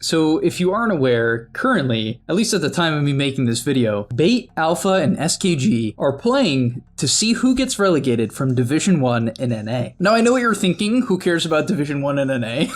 So if you aren't aware, currently, at least at the time of me making this video, Bait, Alpha, and SKG are playing to see who gets relegated from Division 1 in NA. Now I know what you're thinking, who cares about Division 1 in NA?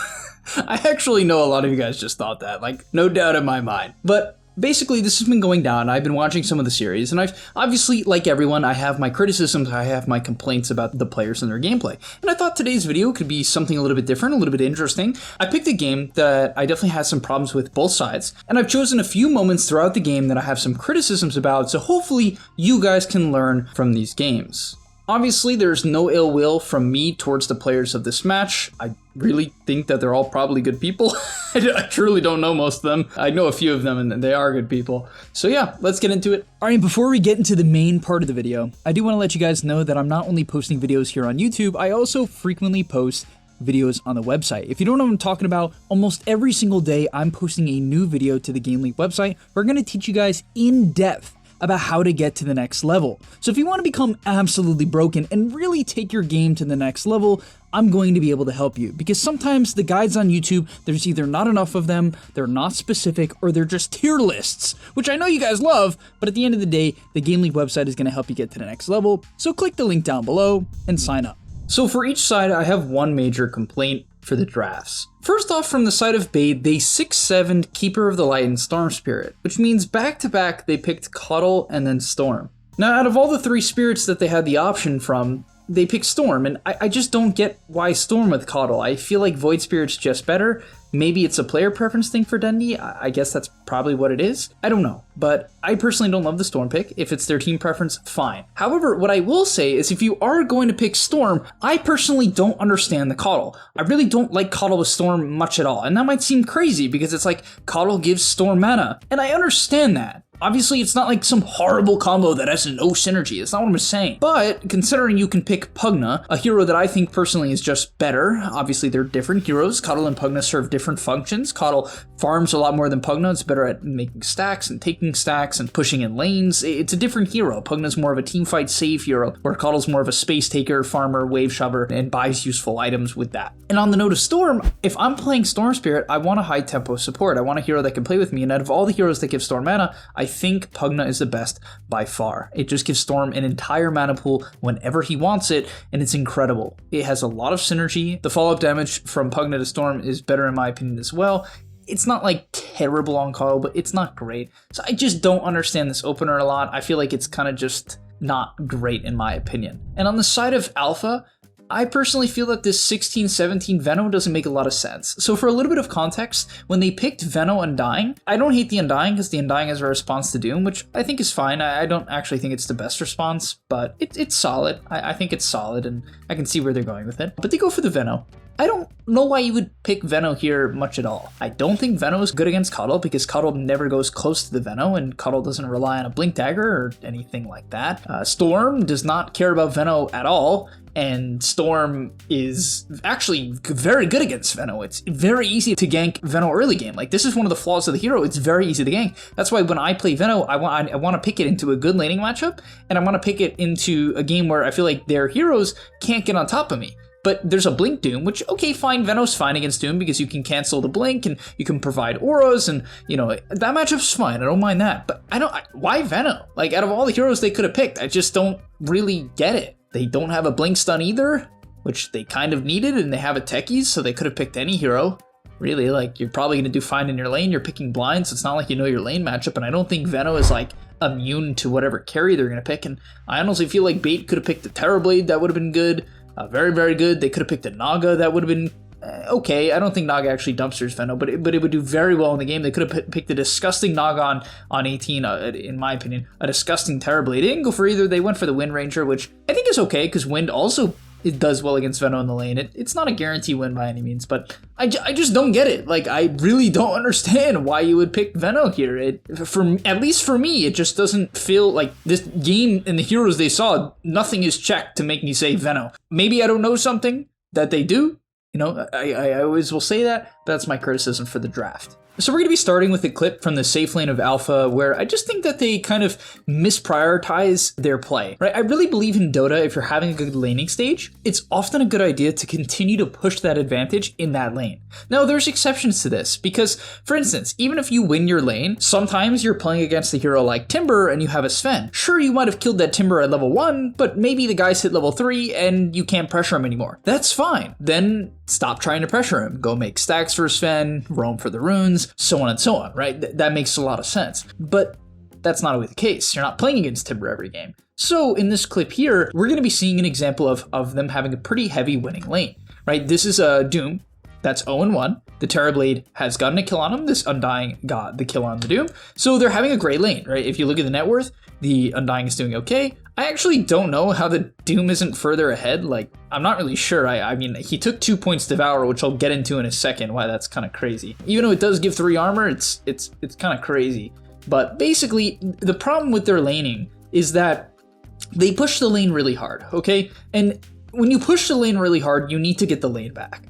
I actually know a lot of you guys just thought that, like, no doubt in my mind. But basically, this has been going down. I've been watching some of the series, and I've obviously, like everyone, I have my criticisms, I have my complaints about the players and their gameplay. And I thought today's video could be something a little bit different, a little bit interesting. I picked a game that I definitely had some problems with both sides, and I've chosen a few moments throughout the game that I have some criticisms about, so hopefully you guys can learn from these games. Obviously, there's no ill will from me towards the players of this match. I really think that they're all probably good people. I truly don't know most of them. I know a few of them and they are good people. So yeah, let's get into it. All right, before we get into the main part of the video, I do want to let you guys know that I'm not only posting videos here on YouTube, I also frequently post videos on the website. If you don't know what I'm talking about, almost every single day I'm posting a new video to the Game League website. We're going to teach you guys in depth about how to get to the next level. So if you want to become absolutely broken and really take your game to the next level, I'm going to be able to help you, because sometimes the guides on YouTube, there's either not enough of them, they're not specific, or they're just tier lists, which I know you guys love, but at the end of the day, the Game League website is going to help you get to the next level. So click the link down below and sign up. So for each side, I have one major complaint for the drafts. First off, from the side of Bait, they 6-7'd Keeper of the Light and Storm Spirit, which means back-to-back they picked Cuddle and then Storm. Now, out of all the three spirits that they had the option from, they picked Storm, and I just don't get why Storm with Cuddle. I feel like Void Spirit's just better. Maybe it's a player preference thing for Dundee. I guess that's probably what it is. I don't know, but I personally don't love the Storm pick. If it's their team preference, fine. However, what I will say is if you are going to pick Storm, I personally don't understand the Cuddle. I really don't like Cuddle with Storm much at all, and that might seem crazy because it's like Cuddle gives Storm mana, and I understand that. Obviously, it's not like some horrible combo that has no synergy. That's not what I'm saying. But considering you can pick Pugna, a hero that I think personally is just better. Obviously, they're different heroes. Cuddle and Pugna serve different functions. Cuddle farms a lot more than Pugna. It's better at making stacks and taking stacks and pushing in lanes. It's a different hero. Pugna's more of a teamfight save hero, where Cuddle's more of a space taker, farmer, wave shover, and buys useful items with that. And on the note of Storm, if I'm playing Storm Spirit, I want a high tempo support. I want a hero that can play with me. And out of all the heroes that give Storm mana, I think Pugna is the best by far. It just gives Storm an entire mana pool whenever he wants it, and it's incredible. It has a lot of synergy. The follow-up damage from Pugna to Storm is better in my opinion as well. It's not like terrible on Cuddle, but it's not great. So I just don't understand this opener a lot. I feel like it's kind of just not great in my opinion. And on the side of Alpha, I personally feel that this 16-17 Veno doesn't make a lot of sense. So for a little bit of context, when they picked Veno Undying, I don't hate the Undying because the Undying is a response to Doom, which I think is fine. I don't actually think it's the best response, but it's solid. I think it's solid, and I can see where they're going with it. But they go for the Veno. I don't know why you would pick Veno here much at all. I don't think Veno is good against Cuddle because Cuddle never goes close to the Veno, and Cuddle doesn't rely on a Blink Dagger or anything like that. Storm does not care about Veno at all, and Storm is actually very good against Veno. It's very easy to gank Veno early game. Like, this is one of the flaws of the hero. It's very easy to gank. That's why when I play Veno, I want to pick it into a good laning matchup, and I want to pick it into a game where I feel like their heroes can't get on top of me. But there's a Blink Doom, which, okay, fine, Veno's fine against Doom because you can cancel the Blink and you can provide auras, and, you know, that matchup's fine. I don't mind that. But why Veno? Like, out of all the heroes they could have picked, I just don't really get it. They don't have a Blink Stun either, which they kind of needed, and they have a Techies, so they could have picked any hero. Really, like, you're probably going to do fine in your lane. You're picking blind, so it's not like you know your lane matchup, and I don't think Veno is, like, immune to whatever carry they're going to pick, and I honestly feel like Bait could have picked the Terrorblade. That would have been good. Very, very good. They could have picked a Naga. That would have been okay. I don't think Naga actually dumpsters Veno, but it would do very well in the game. They could have picked a disgusting Naga on 18, in my opinion. A disgusting Terrorblade. They didn't go for either. They went for the Wind Ranger, which I think is okay, because Wind also it does well against Veno in the lane. It's not a guarantee win by any means, but I just don't get it. Like, I really don't understand why you would pick Veno here. At least for me, it just doesn't feel like this game and the heroes they saw, nothing is checked to make me say Veno. Maybe I don't know something that they do. You know, I always will say that. That's my criticism for the draft. So we're going to be starting with a clip from the safe lane of Alpha where I just think that they kind of misprioritize their play, right? I really believe in Dota, if you're having a good laning stage, it's often a good idea to continue to push that advantage in that lane. Now, there's exceptions to this because, for instance, even if you win your lane, sometimes you're playing against a hero like Timber and you have a Sven. Sure, you might have killed that Timber at level 1, but maybe the guy's hit level 3 and you can't pressure him anymore. That's fine. Then stop trying to pressure him. Go make stacks for Sven, roam for the runes, so on and so on, right? That makes a lot of sense. But that's not always the case. You're not playing against Timber every game. So in this clip here, we're going to be seeing an example of them having a pretty heavy winning lane, right? This is a Doom that's 0-1. The Terrorblade has gotten a kill on him. This Undying got the kill on the Doom. So they're having a great lane, right? If you look at the net worth, the Undying is doing okay. I actually don't know how the Doom isn't further ahead. Like, I'm not really sure. I mean, he took 2 points to Devour, which I'll get into in a second, why that's kind of crazy. Even though it does give 3 armor, it's kind of crazy. But basically, the problem with their laning is that they push the lane really hard, okay? And when you push the lane really hard, you need to get the lane back.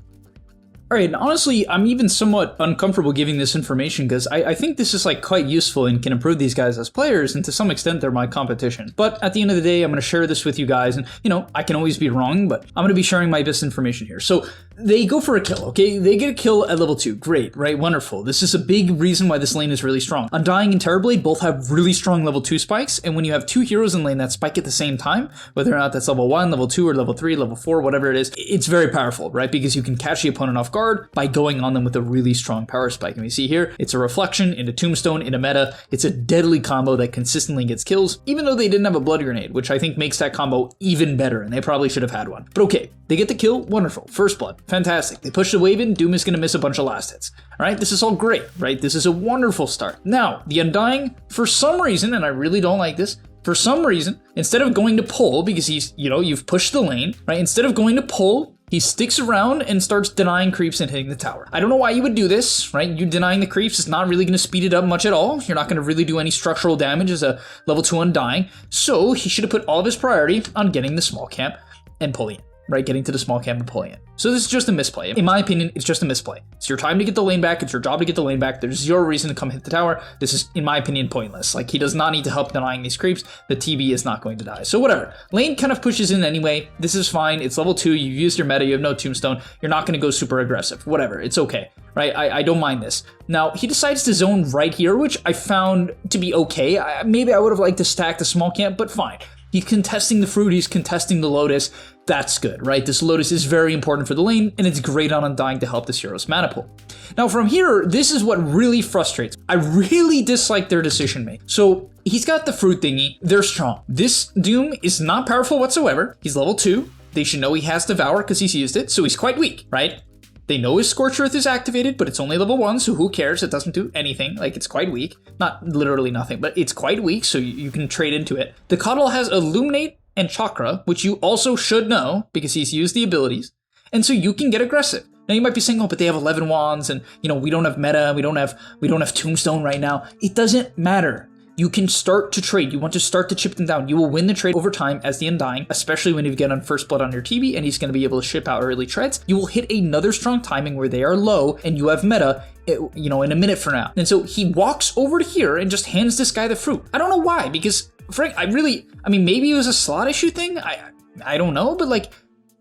All right, and honestly, I'm even somewhat uncomfortable giving this information because I think this is like quite useful and can improve these guys as players, and to some extent, they're my competition. But at the end of the day, I'm going to share this with you guys, and you know, I can always be wrong, but I'm going to be sharing my best information here. So they go for a kill, okay? They get a kill at level 2. Great, right? Wonderful. This is a big reason why this lane is really strong. Undying and Terrorblade both have really strong level 2 spikes, and when you have 2 heroes in lane that spike at the same time, whether or not that's level 1, level 2, or level 3, level 4, whatever it is, it's very powerful, right? Because you can catch the opponent off guard by going on them with a really strong power spike. And we see here, it's a reflection into Tombstone in a meta. It's a deadly combo that consistently gets kills, even though they didn't have a Blood Grenade, which I think makes that combo even better, and they probably should have had one. But okay, they get the kill, wonderful. First blood, fantastic. They push the wave in, Doom is going to miss a bunch of last hits. All right, this is all great, right? This is a wonderful start. Now, the Undying, for some reason, and I really don't like this, for some reason, instead of going to pull, because he's, you know, you've pushed the lane, right? Instead of going to pull, he sticks around and starts denying creeps and hitting the tower. I don't know why you would do this, right? You denying the creeps is not really going to speed it up much at all. You're not going to really do any structural damage as a level 2 Undying. So he should have put all of his priority on getting the small camp and pulling it, right? Getting to the small camp and pulling it. So this is just a misplay. In my opinion, it's just a misplay. It's your time to get the lane back. It's your job to get the lane back. There's zero reason to come hit the tower. This is, in my opinion, pointless. Like, he does not need to help denying these creeps. The TB is not going to die. So whatever. Lane kind of pushes in anyway. This is fine. It's level 2. You've used your meta. You have no tombstone. You're not going to go super aggressive. Whatever. It's okay, right? I don't mind this. Now, he decides to zone right here, which I found to be okay. Maybe I would have liked to stack the small camp, but fine. He's contesting the fruit, he's contesting the Lotus. That's good, right? This Lotus is very important for the lane, and it's great on Undying to help this hero's mana pool. Now from here, this is what really frustrates me. I really dislike their decision making. So he's got the fruit thingy, they're strong. This Doom is not powerful whatsoever. He's level 2. They should know he has Devour because he's used it, so he's quite weak, right? They know his Scorched Earth is activated, but it's only level 1, so who cares? It doesn't do anything. Like, it's quite weak. Not literally nothing, but it's quite weak, so you can trade into it. The Coddle has Illuminate and Chakra, which you also should know, because he's used the abilities, and so you can get aggressive. Now you might be saying, oh, but they have 11 wands, and you know, we don't have meta, we don't have Tombstone right now. It doesn't matter. You can start to trade. You want to start to chip them down. You will win the trade over time as the Undying, especially when you get on first blood on your TB and he's going to be able to ship out early treads. You will hit another strong timing where they are low and you have meta, you know, in a minute from now. And so he walks over to here and just hands this guy the fruit. I don't know why, because Frank, I mean, maybe it was a slot issue thing. I don't know, but like,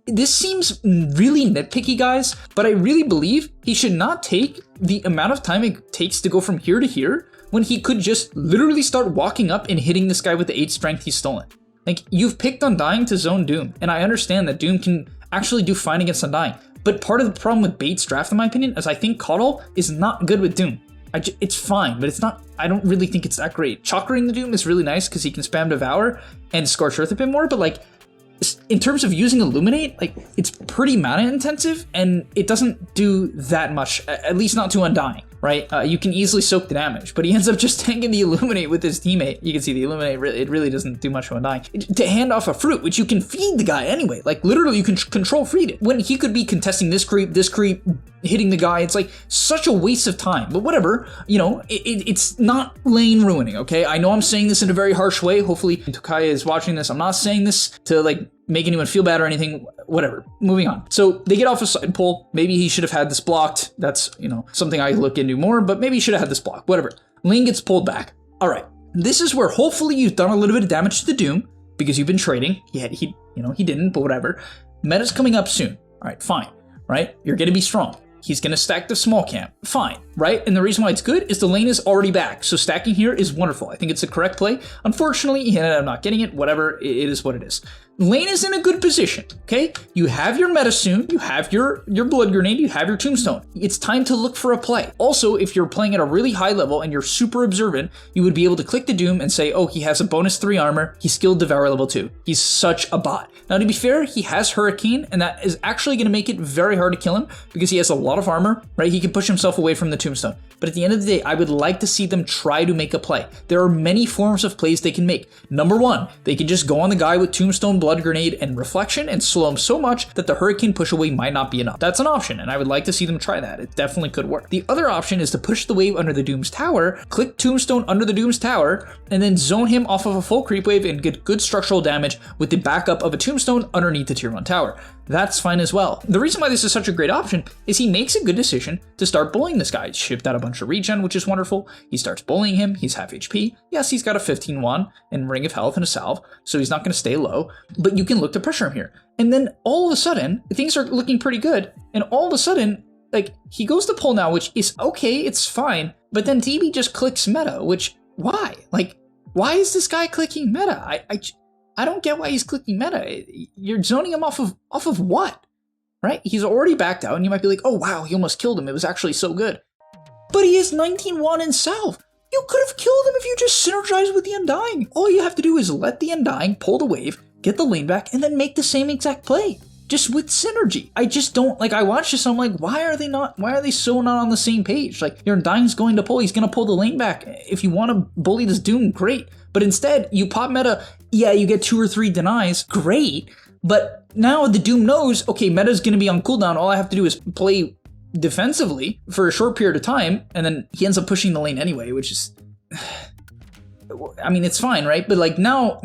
this seems really nitpicky, guys, but I really believe he should not take the amount of time it takes to go from here to here when he could just literally start walking up and hitting this guy with the 8 strength he's stolen. Like, you've picked Undying to zone Doom, and I understand that Doom can actually do fine against Undying, but part of the problem with Bait's draft, in my opinion, is I think Coddle is not good with Doom. It's fine, but it's not, I don't really think it's that great. Chakring the Doom is really nice because he can spam Devour and Scorched Earth a bit more, but like, in terms of using Illuminate, like, it's pretty mana intensive, and it doesn't do that much, at least not to Undying, right? You can easily soak the damage, but he ends up just tanking the Illuminate with his teammate. You can see the Illuminate, it really doesn't do much to Undying. To hand off a fruit, which you can feed the guy anyway, like, literally you can control feed it. When he could be contesting this creep, hitting the guy. It's like such a waste of time, but whatever, you know, it's not lane ruining, okay? I know I'm saying this in a very harsh way. Hopefully Tokaya is watching this. I'm not saying this to like make anyone feel bad or anything, whatever. Moving on. So they get off a side pull. Maybe he should have had this blocked. That's, you know, something I look into more, but maybe he should have had this blocked, whatever. Lane gets pulled back. All right. This is where hopefully you've done a little bit of damage to the Doom because you've been trading. Yeah, he didn't, but whatever. Meta's coming up soon. All right, fine, right? You're going to be strong. He's going to stack the small camp. Fine, right? And the reason why it's good is the lane is already back. So stacking here is wonderful. I think it's a correct play. Unfortunately, he ended up not getting it. Whatever, it is what it is. Lane is in a good position, okay? You have your meta soon. You have your blood grenade. You have your tombstone. It's time to look for a play. Also, if you're playing at a really high level and you're super observant, you would be able to click the Doom and say, oh, he has a bonus 3 armor. He's skilled Devour level 2. He's such a bot. Now, to be fair, he has Hurricane, and that is actually going to make it very hard to kill him because he has a lot of armor, right? He can push himself away from the tombstone. But at the end of the day, I would like to see them try to make a play. There are many forms of plays they can make. Number one, they can just go on the guy with tombstone, blood grenade, and reflection and slow him so much that the hurricane push away might not be enough. That's an option, and I would like to see them try that. It definitely could work. The other option is to push the wave under the Doom's tower, click tombstone under the Doom's tower, and then zone him off of a full creep wave and get good structural damage with the backup of a tombstone underneath the tier 1 tower. That's fine as well. The reason why this is such a great option is he makes a good decision to start bullying this guy. Shipped out a bunch of regen, which is wonderful. He starts bullying him. He's half HP. Yes, he's got a 15-1 and Ring of Health and a salve, so he's not going to stay low, but you can look to pressure him here. And then all of a sudden, things are looking pretty good, and all of a sudden, like, he goes to pull now, which is okay, it's fine, but then DB just clicks meta, which, why? Like, why is this guy clicking meta? I don't get why he's clicking meta. You're zoning him off of what? Right? He's already backed out, and you might be like, oh wow, he almost killed him. It was actually so good. But he has 19-1 in salve. You could have killed him if you just synergized with the Undying. All you have to do is let the Undying pull the wave, get the lane back, and then make the same exact play. Just with synergy. I just don't, like, I watch this and I'm like, why are they so not on the same page? Like, your Undying's going to pull, he's going to pull the lane back. If you want to bully this Doom, great. But instead, you pop meta, yeah, you get 2 or 3 denies, great. But now the Doom knows, okay, meta's going to be on cooldown, all I have to do is play defensively for a short period of time, and then he ends up pushing the lane anyway, which is, I mean, it's fine, right? But like now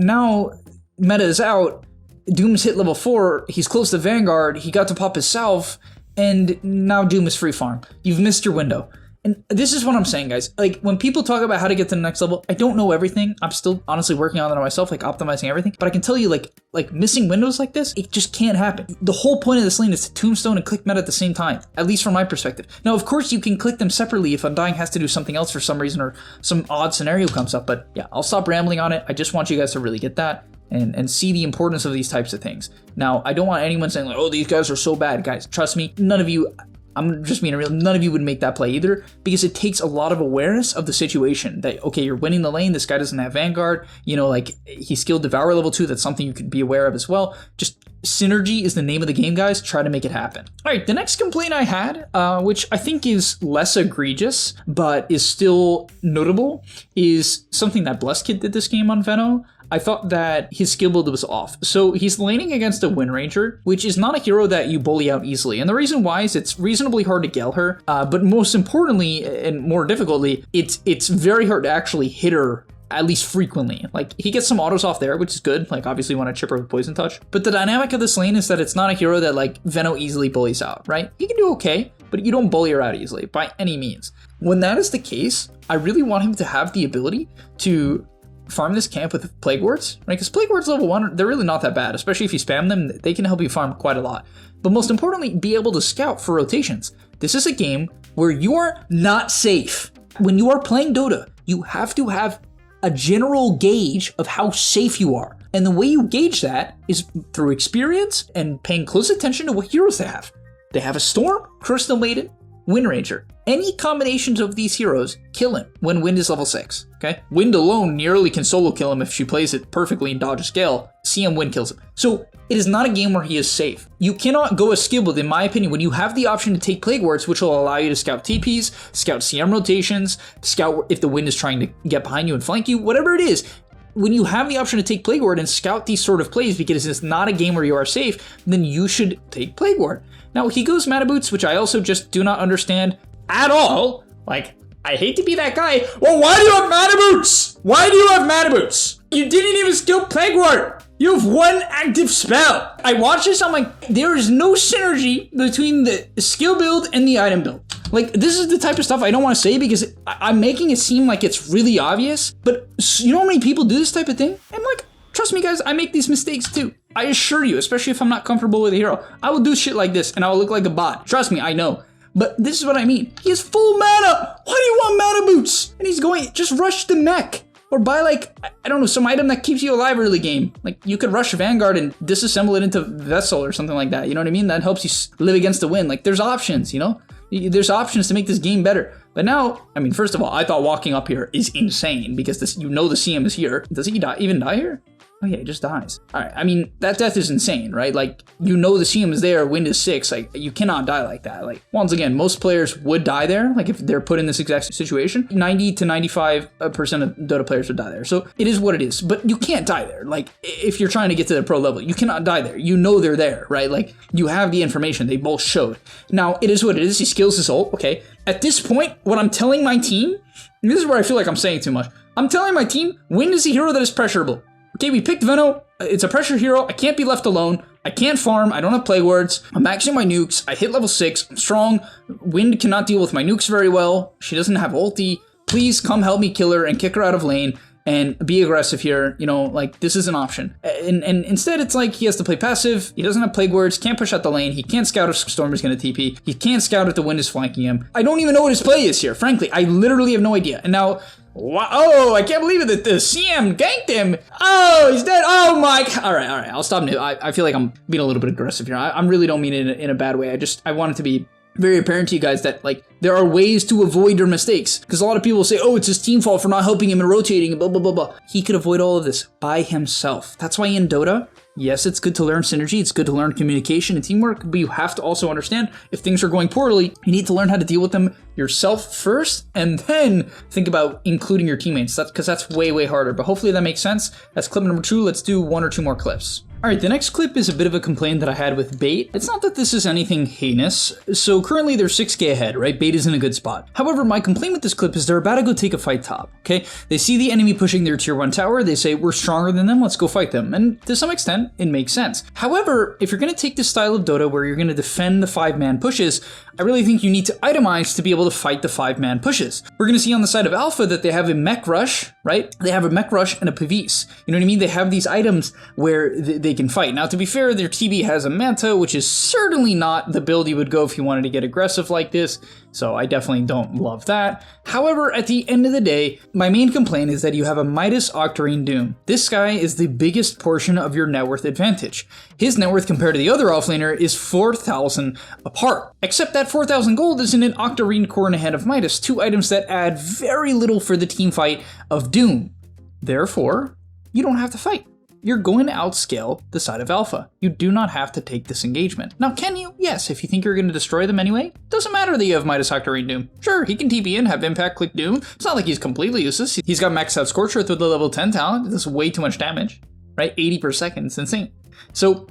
meta is out, Doom's hit level 4, he's close to Vanguard, he got to pop his salve, and now Doom is free farm. You've missed your window. And this is what I'm saying, guys. Like, when people talk about how to get to the next level, I don't know everything. I'm still honestly working on it myself, like optimizing everything. But I can tell you, like missing windows like this, it just can't happen. The whole point of this lane is to tombstone and click meta at the same time, at least from my perspective. Now, of course, you can click them separately if Undying has to do something else for some reason or some odd scenario comes up. But yeah, I'll stop rambling on it. I just want you guys to really get that and see the importance of these types of things. Now, I don't want anyone saying like, oh, these guys are so bad. Guys, trust me, none of you, I'm just being real, none of you would make that play either, because it takes a lot of awareness of the situation that, okay, you're winning the lane, this guy doesn't have Vanguard, you know, like, he's skilled Devour level 2, that's something you could be aware of as well. Just synergy is the name of the game, guys. Try to make it happen. All right, the next complaint I had, which I think is less egregious, but is still notable, is something that Blessed Kid did this game on Veno. I thought that his skill build was off. So he's laning against a Wind Ranger, which is not a hero that you bully out easily. And the reason why is it's reasonably hard to gale her, but most importantly, and more difficultly, it's very hard to actually hit her at least frequently. Like, he gets some autos off there, which is good. Like, obviously you want to chip her with Poison Touch. But the dynamic of this lane is that it's not a hero that, like, Veno easily bullies out, right? He can do okay, but you don't bully her out easily, by any means. When that is the case, I really want him to have the ability to farm this camp with Plague Wards, right? Because Plague Wards level 1, they're really not that bad, especially if you spam them, they can help you farm quite a lot. But most importantly, be able to scout for rotations. This is a game where you are not safe. When you are playing Dota, you have to have a general gauge of how safe you are. And the way you gauge that is through experience and paying close attention to what heroes they have. They have a Storm, Crystal Maiden, Wind Ranger. Any combinations of these heroes kill him when Wind is level 6, okay? Wind alone nearly can solo kill him if she plays it perfectly and dodges scale. CM Wind kills him. So it is not a game where he is safe. You cannot go a skill build, in my opinion, when you have the option to take Plague Wards, which will allow you to scout TPs, scout CM rotations, scout if the Wind is trying to get behind you and flank you, whatever it is. when you have the option to take Plague Ward and scout these sort of plays because it's not a game where you are safe, then you should take Plague Ward. Now, he goes Mana Boots, which I also just do not understand at all. Like, I hate to be that guy. Well, why do you have Mana Boots? Why do you have Mana Boots? You didn't even skill Plague Ward. You have one active spell. I watch this, I'm like, there is no synergy between the skill build and the item build. Like, this is the type of stuff I don't want to say because I'm making it seem like it's really obvious, but you know how many people do this type of thing? And like, trust me guys, I make these mistakes too. I assure you, especially if I'm not comfortable with a hero, I will do shit like this and I will look like a bot. Trust me, I know. But this is what I mean. He has full mana. Why do you want Mana Boots? And he's going, just rush the mech. Or buy like, I don't know, some item that keeps you alive early game. Like you could rush Vanguard and disassemble it into Vessel or something like that. You know what I mean? That helps you live against the wind. Like there's options, you know? There's options to make this game better. But now, I mean, first of all, I thought walking up here is insane because this, you know, the CM is here. Does he even die here? Oh yeah, he just dies. All right, I mean, that death is insane, right? Like, you know the CM is there, wind is 6, like, you cannot die like that. Like, once again, most players would die there, like, if they're put in this exact situation. 90 to 95% of Dota players would die there. So, it is what it is, but you can't die there. Like, if you're trying to get to the pro level, you cannot die there. You know they're there, right? Like, you have the information, they both showed. Now, it is what it is, he skills his ult, okay? At this point, what I'm telling my team, and this is where I feel like I'm saying too much, I'm telling my team, wind is a hero that is pressurable. Okay, we picked Venno. It's a pressure hero. I can't be left alone. I can't farm. I don't have Plague Wards. I'm maxing my nukes. I hit level 6. I'm strong. Wind cannot deal with my nukes very well. She doesn't have ulti. Please come help me kill her and kick her out of lane and be aggressive here. You know, like, this is an option. And instead, it's like he has to play passive. He doesn't have Plague Wards. Can't push out the lane. He can't scout if Storm is going to TP. He can't scout if the wind is flanking him. I don't even know what his play is here. Frankly, I literally have no idea. And now... wow, oh, I can't believe it that the CM ganked him. Oh, he's dead. Oh my, all right, I'll stop now. I feel like I'm being a little bit aggressive here. I really don't mean it in a bad way. I want it to be very apparent to you guys that, like, there are ways to avoid your mistakes. Because a lot of people say, oh, it's his team fault for not helping him and rotating and blah, blah, blah, blah. He could avoid all of this by himself. That's why in Dota, yes, it's good to learn synergy, it's good to learn communication and teamwork, but you have to also understand if things are going poorly, you need to learn how to deal with them yourself first, and then think about including your teammates, because that's way, way harder. But hopefully that makes sense. That's clip number 2. Let's do 1 or 2 more clips. All right, the next clip is a bit of a complaint that I had with Bait. It's not that this is anything heinous. So currently they're 6k ahead, right? Bait is in a good spot. However, my complaint with this clip is they're about to go take a fight top, okay? They see the enemy pushing their tier 1 tower. They say, we're stronger than them, let's go fight them. And to some extent, it makes sense. However, if you're gonna take this style of Dota where you're gonna defend the 5-man pushes, I really think you need to itemize to be able to fight the 5-man pushes. We're gonna see on the side of Alpha that they have a mech rush, right? They have a mech rush and a Pavis. You know what I mean? They have these items where they can fight. Now, to be fair, their TB has a Manta, which is certainly not the build you would go if you wanted to get aggressive like this. So I definitely don't love that. However, at the end of the day, my main complaint is that you have a Midas Octarine Doom. This guy is the biggest portion of your net worth advantage. His net worth compared to the other offlaner is 4,000 apart. Except that 4,000 gold is in an Octarine core in ahead of Midas, 2 items that add very little for the team fight of Doom. Therefore, you don't have to fight. You're going to outscale the side of Alpha. You do not have to take this engagement. Now, can you? Yes, if you think you're going to destroy them anyway. Doesn't matter that you have Midas Octarine Doom. Sure, he can TP in, have impact, click Doom. It's not like he's completely useless. He's got maxed out Scorch Earth with the level 10 talent. It does way too much damage, right? 80 per second, it's insane. So,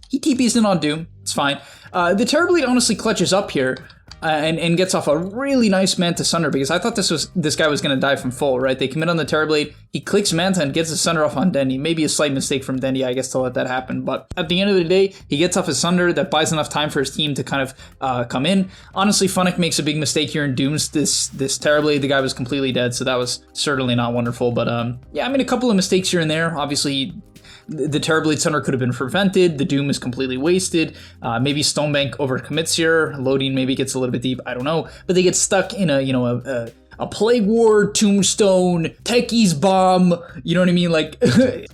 he TPs in on Doom, it's fine. The Terrorblade honestly clutches up here. And gets off a really nice Manta Sunder, because I thought this guy was going to die from full, right? They commit on the Terrorblade, he clicks Manta and gets the Sunder off on Dendi. Maybe a slight mistake from Dendi, I guess, to let that happen. But at the end of the day, he gets off his Sunder. That buys enough time for his team to kind of come in. Honestly, Funnick makes a big mistake here and dooms this Terrorblade. The guy was completely dead, so that was certainly not wonderful. But yeah, I mean, a couple of mistakes here and there. Obviously, the Terrorblade Sunder could have been prevented. The Doom is completely wasted. Maybe Stonebank overcommits here. Loading maybe gets a little bit deep. I don't know. But they get stuck in a Plague Ward, Tombstone, Techie's Bomb, you know what I mean? Like,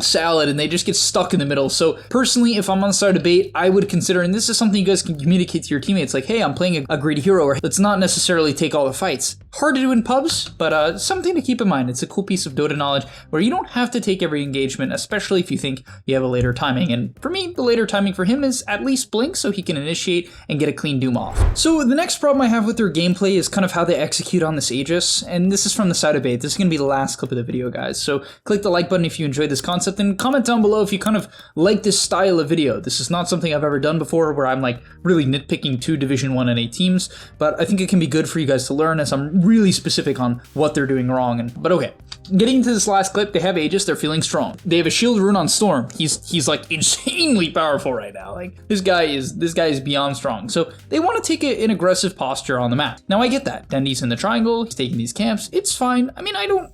salad, and they just get stuck in the middle. So, personally, if I'm on the side of Bait, I would consider, and this is something you guys can communicate to your teammates, like, hey, I'm playing a greedy hero, or let's not necessarily take all the fights. Hard to do in pubs, but something to keep in mind. It's a cool piece of Dota knowledge where you don't have to take every engagement, especially if you think you have a later timing. And for me, the later timing for him is at least Blink, so he can initiate and get a clean Doom off. So, the next problem I have with their gameplay is kind of how they execute on this Aegis. this, and this is from the side of Bait. This is going to be the last clip of the video, guys. So click the like button if you enjoyed this concept, and comment down below if you kind of like this style of video. This is not something I've ever done before where I'm like really nitpicking 2 Division 1 NA teams, but I think it can be good for you guys to learn as I'm really specific on what they're doing wrong. But okay. Getting into this last clip, they have Aegis, they're feeling strong. They have a shield rune on Storm. He's like insanely powerful right now. Like this guy is beyond strong. So they want to take an aggressive posture on the map. Now I get that. Dendy's in the triangle, he's taking these camps. It's fine. I mean, I don't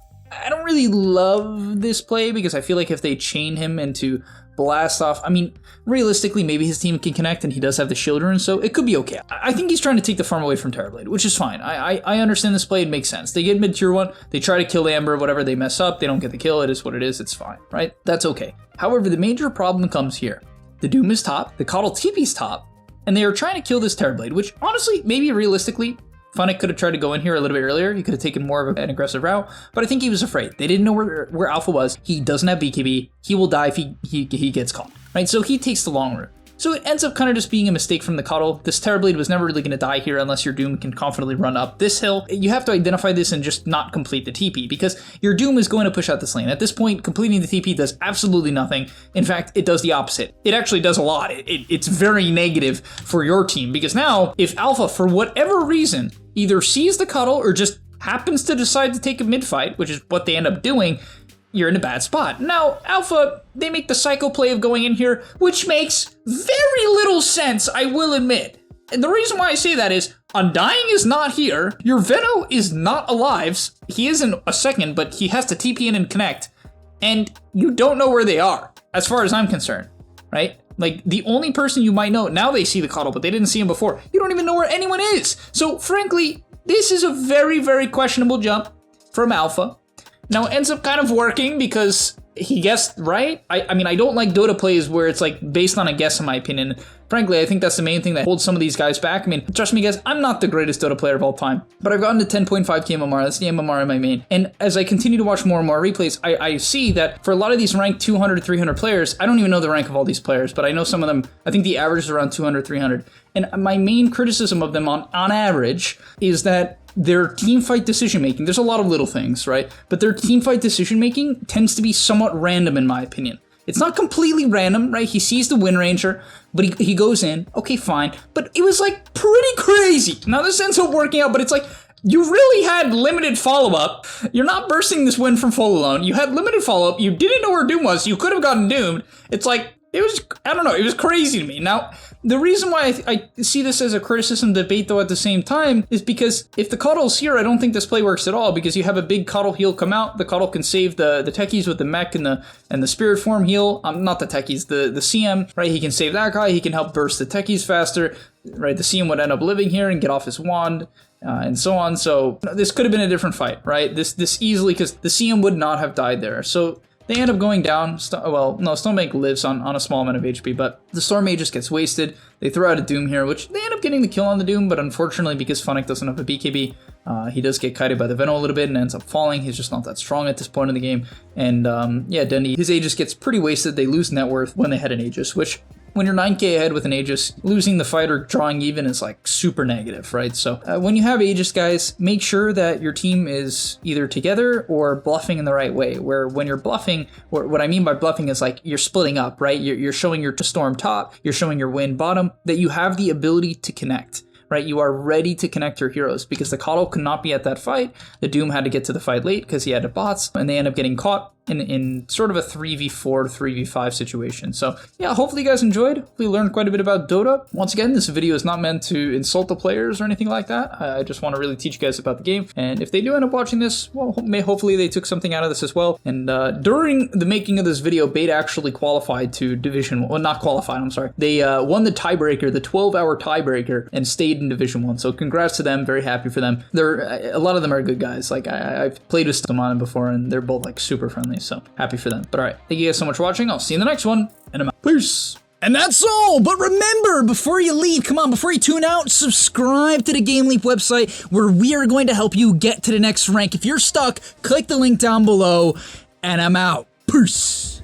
really love this play because I feel like if they chain him into blast off, I mean, realistically, maybe his team can connect and he does have the shield rune, so it could be okay. I think he's trying to take the farm away from Terrorblade, which is fine. I understand this play, it makes sense. They get mid tier 1, they try to kill Amber, whatever, they mess up, they don't get the kill, it is what it is, it's fine, right? That's okay. However, the major problem comes here. The Doom is top, the Coddle TP's top, and they are trying to kill this Terrorblade, which honestly, maybe realistically, Funnick could have tried to go in here a little bit earlier. He could have taken more of an aggressive route, but I think he was afraid. They didn't know where Alpha was. He doesn't have BKB. He will die if he gets caught, right? So he takes the long route. So it ends up kind of just being a mistake from the Coddle. This Terrorblade was never really going to die here unless your Doom can confidently run up this hill. You have to identify this and just not complete the TP because your Doom is going to push out this lane. At this point, completing the TP does absolutely nothing. In fact, it does the opposite. It actually does a lot. It's very negative for your team because now if Alpha, for whatever reason, either sees the Coddle or just happens to decide to take a mid fight, which is what they end up doing, you're in a bad spot. Now, Alpha, they make the psycho play of going in here, which makes very little sense, I will admit. And the reason why I say that is, Undying is not here, your Veno is not alive, he is in a second, but he has to TP in and connect, and you don't know where they are, as far as I'm concerned, right? Like, the only person you might know, now they see the Coddle, but they didn't see him before, you don't even know where anyone is. So, frankly, this is a very, very questionable jump from Alpha. Now, it ends up kind of working because he guessed right. I mean, I don't like Dota plays where it's like based on a guess, in my opinion. Frankly, I think that's the main thing that holds some of these guys back. I mean, trust me, guys, I'm not the greatest Dota player of all time, but I've gotten to 10.5k MMR. That's the MMR in my main. And as I continue to watch more and more replays, I see that for a lot of these ranked 200, 300 players, I don't even know the rank of all these players, but I know some of them, I think the average is around 200, 300. And my main criticism of them on average is that their teamfight decision-making, there's a lot of little things, right? But their teamfight decision-making tends to be somewhat random, in my opinion. It's not completely random, right? He sees the Wind Ranger, but he goes in, okay, fine. But it was like pretty crazy. Now this ends up working out, but it's like, you really had limited follow-up. You're not bursting this win from full alone. You had limited follow-up. You didn't know where Doom was. You could have gotten doomed. It's like, it was, I don't know, it was crazy to me. Now, the reason why I see this as a criticism debate, though, at the same time, is because if the Coddle's here, I don't think this play works at all, because you have a big Coddle heal come out, the Coddle can save the techies with the mech and the spirit form heal, not the techies, the CM, right? He can save that guy, he can help burst the techies faster, right? The CM would end up living here and get off his wand, and so on. So this could have been a different fight, right? This easily, because the CM would not have died there. So they end up going down. Stormbank lives on a small amount of HP, but the Storm Aegis gets wasted. They throw out a Doom here, which they end up getting the kill on the Doom, but unfortunately, because Funnick doesn't have a BKB, he does get kited by the Veno a little bit and ends up falling. He's just not that strong at this point in the game. And yeah, Dendy, his Aegis gets pretty wasted. They lose net worth when they had an Aegis, which when you're 9k ahead with an Aegis, losing the fight or drawing even is like super negative, right? So when you have Aegis, guys, make sure that your team is either together or bluffing in the right way, where when you're bluffing, what I mean by bluffing is like you're splitting up, right? You're showing your Storm top, you're showing your Wind bottom, that you have the ability to connect, right? You are ready to connect your heroes because the Coddle could not be at that fight. The Doom had to get to the fight late because he had the bots, and they end up getting caught in sort of a 3v4, 3v5 situation. So yeah, hopefully you guys enjoyed. Hopefully you learned quite a bit about Dota. Once again, this video is not meant to insult the players or anything like that. I just want to really teach you guys about the game. And if they do end up watching this, well, hopefully they took something out of this as well. And during the making of this video, Bait actually qualified to Division 1. Well, not qualified, I'm sorry. They won the tiebreaker, the 12-hour tiebreaker, and stayed in Division 1. So congrats to them. Very happy for them. A lot of them are good guys. Like I've played with them on before, and they're both like super friendly. So happy for them. But all right, thank you guys so much for watching. I'll see you in the next one, and I'm out. Peace. And that's all, but remember, before you leave, come on, before you tune out, subscribe to the Game Leap website where we are going to help you get to the next rank. If you're stuck, click the link down below, and I'm out. Peace.